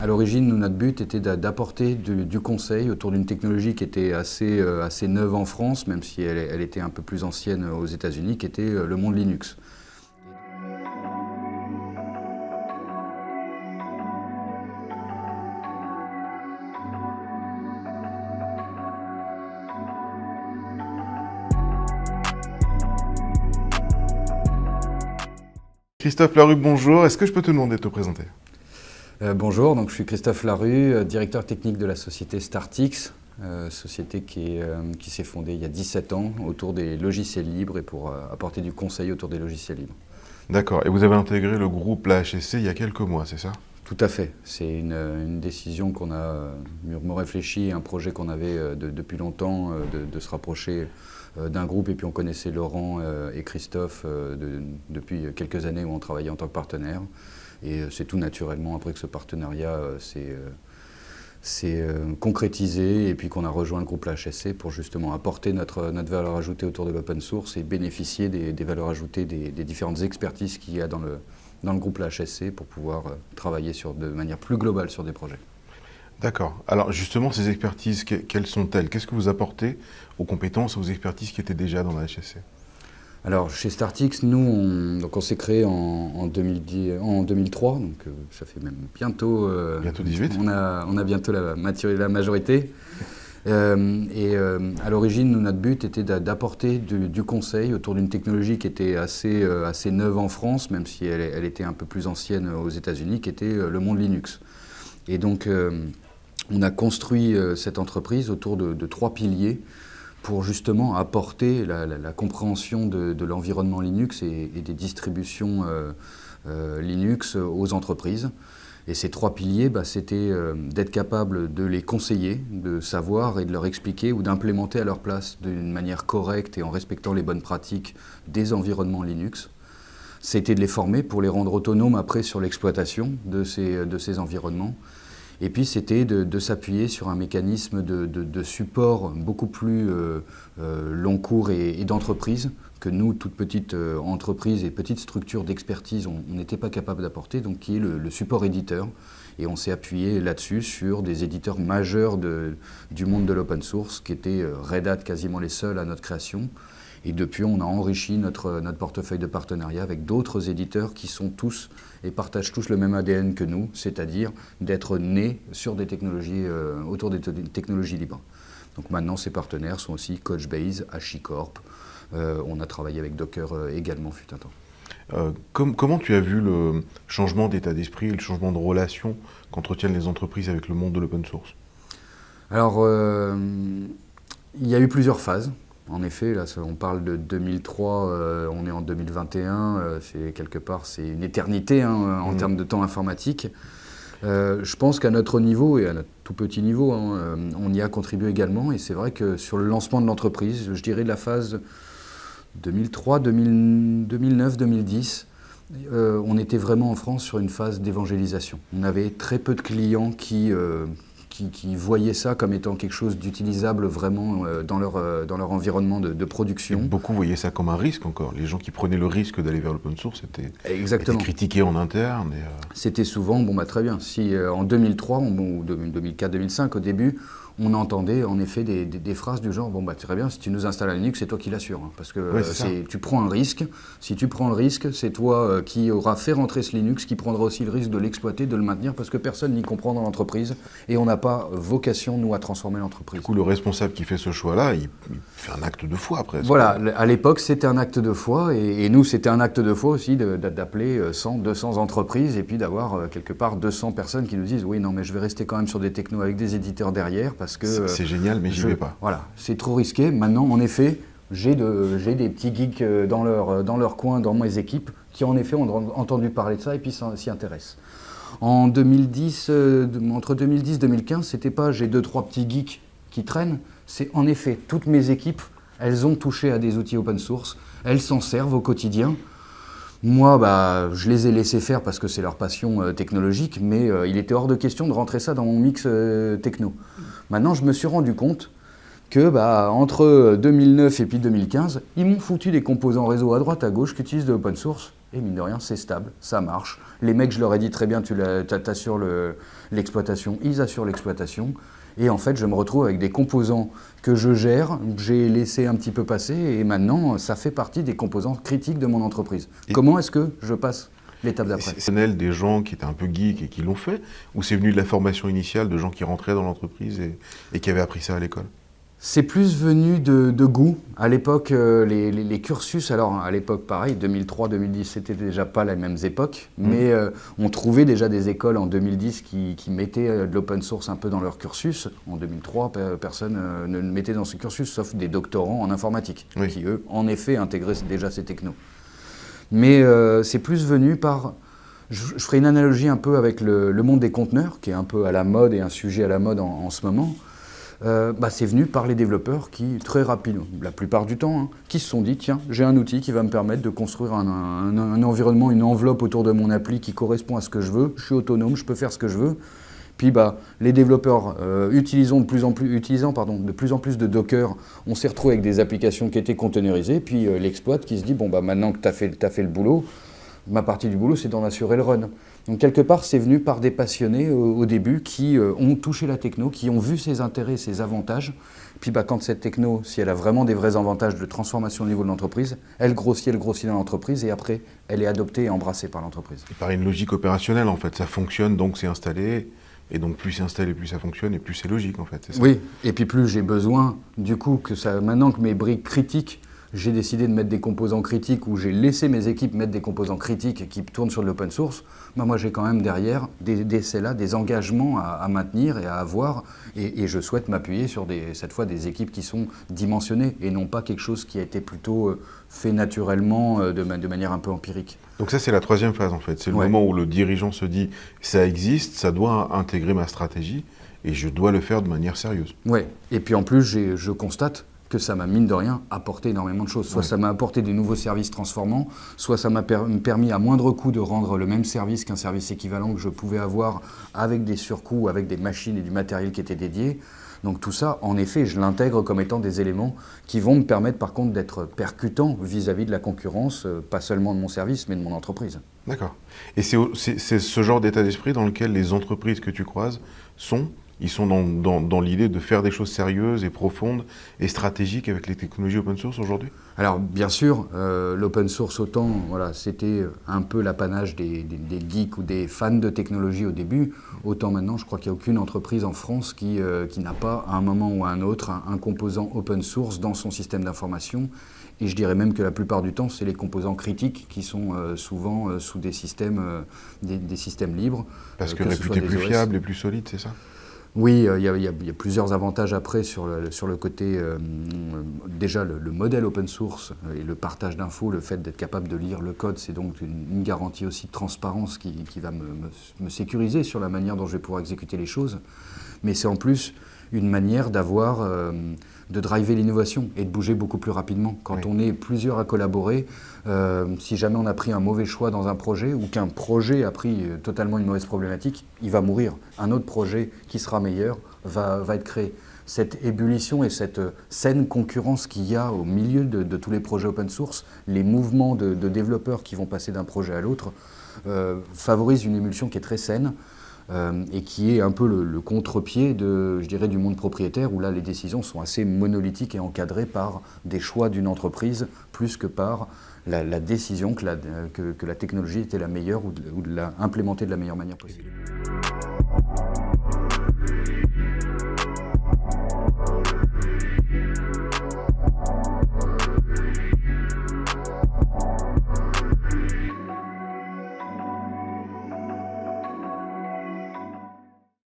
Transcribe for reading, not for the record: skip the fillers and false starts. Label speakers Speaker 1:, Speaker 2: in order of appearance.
Speaker 1: À l'origine, notre but était d'apporter du conseil autour d'une technologie qui était assez neuve en France, même si elle était un peu plus ancienne aux États-Unis, qui était le monde Linux.
Speaker 2: Christophe Larue, bonjour. Est-ce que je peux te demander de te présenter?
Speaker 1: Bonjour, donc je suis Christophe Larue, directeur technique de la société Startix, société qui s'est fondée il y a 17 ans autour des logiciels libres et pour apporter du conseil autour des logiciels libres.
Speaker 2: D'accord. Et vous avez intégré le groupe La HSC il y a quelques mois, c'est ça?
Speaker 1: Tout à fait. C'est une décision qu'on a mûrement réfléchie, un projet qu'on avait depuis longtemps de se rapprocher d'un groupe. Et puis on connaissait Laurent et Christophe depuis quelques années où on travaillait en tant que partenaire. Et c'est tout naturellement après que ce partenariat s'est concrétisé et puis qu'on a rejoint le groupe La HSC pour justement apporter notre valeur ajoutée autour de l'open source et bénéficier des valeurs ajoutées des différentes expertises qu'il y a dans le groupe La HSC pour pouvoir travailler de manière plus globale sur des projets.
Speaker 2: D'accord. Alors justement, ces expertises, quelles sont-elles? Qu'est-ce que vous apportez aux compétences, aux expertises qui étaient déjà dans la HSC?
Speaker 1: Alors chez Startix, nous, on s'est créé en 2003, donc ça fait même bientôt
Speaker 2: 18.
Speaker 1: On a bientôt la majorité. À l'origine, notre but était d'apporter du conseil autour d'une technologie qui était assez neuve en France, même si elle était un peu plus ancienne aux États-Unis, qui était le monde Linux. Et donc, on a construit cette entreprise autour de 3 piliers pour justement apporter la compréhension de l'environnement Linux et des distributions Linux aux entreprises. Et ces 3 piliers, c'était d'être capable de les conseiller, de savoir et de leur expliquer ou d'implémenter à leur place d'une manière correcte et en respectant les bonnes pratiques des environnements Linux. C'était de les former pour les rendre autonomes après sur l'exploitation de ces environnements. Et puis c'était de s'appuyer sur un mécanisme de support beaucoup plus long cours et d'entreprise que nous, toute petite entreprise et petite structure d'expertise, on n'était pas capable d'apporter, donc qui est le support éditeur. Et on s'est appuyé là-dessus sur des éditeurs majeurs du monde de l'open source, qui étaient Red Hat quasiment les seuls à notre création. Et depuis, on a enrichi notre portefeuille de partenariat avec d'autres éditeurs qui sont tous et partagent tous le même ADN que nous, c'est-à-dire d'être nés sur des technologies, autour des technologies libres. Donc maintenant, ces partenaires sont aussi Couchbase, HashiCorp. On a travaillé avec Docker également, fut un temps.
Speaker 2: Comment tu as vu le changement d'état d'esprit et le changement de relation qu'entretiennent les entreprises avec le monde de l'open source?
Speaker 1: Alors, il y a eu plusieurs phases. En effet, là, on parle de 2003, on est en 2021, c'est une éternité en termes de temps informatique. Je pense qu'à notre niveau et à notre tout petit niveau, on y a contribué également. Et c'est vrai que sur le lancement de l'entreprise, je dirais de la phase 2003, 2009, 2010, on était vraiment en France sur une phase d'évangélisation. On avait très peu de clients qui voyaient ça comme étant quelque chose d'utilisable vraiment dans leur environnement de production.
Speaker 2: Et beaucoup voyaient ça comme un risque encore. Les gens qui prenaient le risque d'aller vers l'open source étaient critiqués en interne.
Speaker 1: C'était souvent, très bien, si en 2003 ou 2004, 2005 au début, on entendait en effet des phrases du genre « très bien, si tu nous installes un Linux, c'est toi qui l'assures. Hein, parce que tu prends un risque. Si tu prends le risque, c'est toi qui aura fait rentrer ce Linux, qui prendra aussi le risque de l'exploiter, de le maintenir, parce que personne n'y comprend dans l'entreprise. Et on n'a pas vocation, nous, à transformer l'entreprise. »
Speaker 2: Du coup, le responsable qui fait ce choix-là, il fait un acte de foi presque.
Speaker 1: Voilà, à l'époque, c'était un acte de foi. Et nous, c'était un acte de foi aussi d'appeler 100, 200 entreprises et puis d'avoir quelque part 200 personnes qui nous disent « Oui, non, mais je vais rester quand même sur des technos avec des éditeurs derrière. »
Speaker 2: C'est génial, mais j'y vais pas.
Speaker 1: Voilà, c'est trop risqué. Maintenant, en effet, j'ai des petits geeks dans leur coin, dans mes équipes, qui en effet ont entendu parler de ça et puis s'y intéressent. En 2010, entre 2010 et 2015, c'était pas j'ai 2-3 petits geeks qui traînent, c'est en effet toutes mes équipes, elles ont touché à des outils open source, elles s'en servent au quotidien. Moi, je les ai laissés faire parce que c'est leur passion technologique, mais il était hors de question de rentrer ça dans mon mix techno. Maintenant, je me suis rendu compte que entre 2009 et puis 2015, ils m'ont foutu des composants réseau à droite, à gauche qui utilisent de l'open source. Et mine de rien, c'est stable, ça marche. Les mecs, je leur ai dit très bien, tu assures l'exploitation, ils assurent l'exploitation. Et en fait, je me retrouve avec des composants que je gère, que j'ai laissé un petit peu passer, et maintenant, ça fait partie des composants critiques de mon entreprise. Comment est-ce que je passe l'étape d'après?
Speaker 2: C'est des gens qui étaient un peu geeks et qui l'ont fait, ou c'est venu de la formation initiale de gens qui rentraient dans l'entreprise et qui avaient appris ça à l'école?
Speaker 1: C'est plus venu de goût. À l'époque, les cursus, alors à l'époque pareil, 2003-2010, c'était déjà pas les mêmes époques, mais on trouvait déjà des écoles en 2010 qui mettaient de l'open source un peu dans leur cursus. En 2003, personne ne le mettait dans ce cursus, sauf des doctorants en informatique, qui eux, en effet, intégraient déjà ces technos. Mais c'est plus venu par... Je ferai une analogie un peu avec le monde des conteneurs, qui est un peu à la mode et un sujet à la mode en ce moment. C'est venu par les développeurs qui, très rapidement, la plupart du temps, qui se sont dit, tiens, j'ai un outil qui va me permettre de construire un environnement, une enveloppe autour de mon appli qui correspond à ce que je veux, je suis autonome, je peux faire ce que je veux. Puis les développeurs utilisant de plus en plus de Docker, on s'est retrouvé avec des applications qui étaient containerisées, puis l'exploit qui se dit, maintenant que tu as fait le boulot, ma partie du boulot, c'est d'en assurer le run. Donc quelque part, c'est venu par des passionnés au début qui ont touché la techno, qui ont vu ses intérêts, ses avantages. Puis quand cette techno, si elle a vraiment des vrais avantages de transformation au niveau de l'entreprise, elle grossit dans l'entreprise et après, elle est adoptée et embrassée par l'entreprise.
Speaker 2: Et par une logique opérationnelle, en fait. Ça fonctionne, donc c'est installé. Et donc plus c'est installé, plus ça fonctionne et plus c'est logique, en fait. C'est ça?
Speaker 1: Oui, et puis plus j'ai besoin, du coup, maintenant que mes briques critiques, j'ai décidé de mettre des composants critiques ou j'ai laissé mes équipes mettre des composants critiques qui tournent sur de l'open source, moi j'ai quand même derrière des engagements à maintenir et à avoir et je souhaite m'appuyer sur cette fois des équipes qui sont dimensionnées et non pas quelque chose qui a été plutôt fait naturellement de manière un peu empirique.
Speaker 2: Donc ça c'est la troisième phase en fait, c'est le moment où le dirigeant se dit ça existe, ça doit intégrer ma stratégie et je dois le faire de manière sérieuse.
Speaker 1: Oui, et puis en plus je constate que ça m'a, mine de rien, apporté énormément de choses. Soit ça m'a apporté des nouveaux services transformants, soit ça m'a permis à moindre coût de rendre le même service qu'un service équivalent que je pouvais avoir avec des surcoûts, avec des machines et du matériel qui étaient dédiés. Donc tout ça, en effet, je l'intègre comme étant des éléments qui vont me permettre par contre d'être percutant vis-à-vis de la concurrence, pas seulement de mon service, mais de mon entreprise.
Speaker 2: D'accord. Et c'est ce genre d'état d'esprit dans lequel les entreprises que tu croises ils sont dans l'idée de faire des choses sérieuses et profondes et stratégiques avec les technologies open source aujourd'hui?
Speaker 1: Alors bien sûr, l'open source autant, c'était un peu l'apanage des geeks ou des fans de technologie au début, autant maintenant je crois qu'il n'y a aucune entreprise en France qui n'a pas à un moment ou à un autre un composant open source dans son système d'information. Et je dirais même que la plupart du temps, c'est les composants critiques qui sont souvent sous des systèmes libres.
Speaker 2: Parce que réputés plus fiables et plus solides, c'est ça?
Speaker 1: Oui, il y a plusieurs avantages après sur le côté, déjà le modèle open source et le partage d'infos, le fait d'être capable de lire le code, c'est donc une garantie aussi de transparence qui va me sécuriser sur la manière dont je vais pouvoir exécuter les choses. Mais c'est en plus une manière de driver l'innovation et de bouger beaucoup plus rapidement. Quand on est plusieurs à collaborer, si jamais on a pris un mauvais choix dans un projet ou qu'un projet a pris totalement une mauvaise problématique, il va mourir. Un autre projet qui sera meilleur va être créé. Cette ébullition et cette saine concurrence qu'il y a au milieu de tous les projets open source, les mouvements de développeurs qui vont passer d'un projet à l'autre, favorisent une émulsion qui est très saine. Et qui est un peu le contre-pied du monde propriétaire où là les décisions sont assez monolithiques et encadrées par des choix d'une entreprise plus que par la décision que la technologie était la meilleure ou de l'implémenter de la meilleure manière possible.